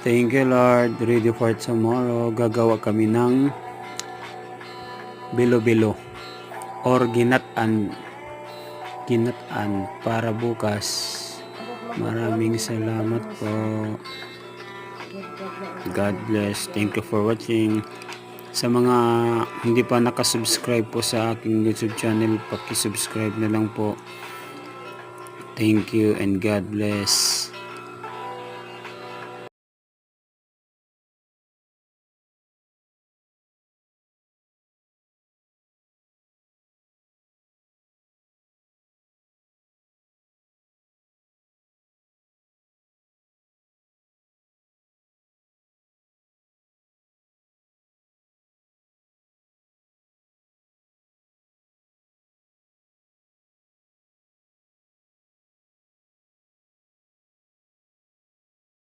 Thank you Lord, ready for tomorrow. Gagawa kami ng bilo-bilo or ginataan para bukas. Maraming salamat po. God bless. Thank you for watching. Sa mga hindi pa nakasubscribe po sa aking YouTube channel, paki-subscribe na lang po. Thank you and God bless.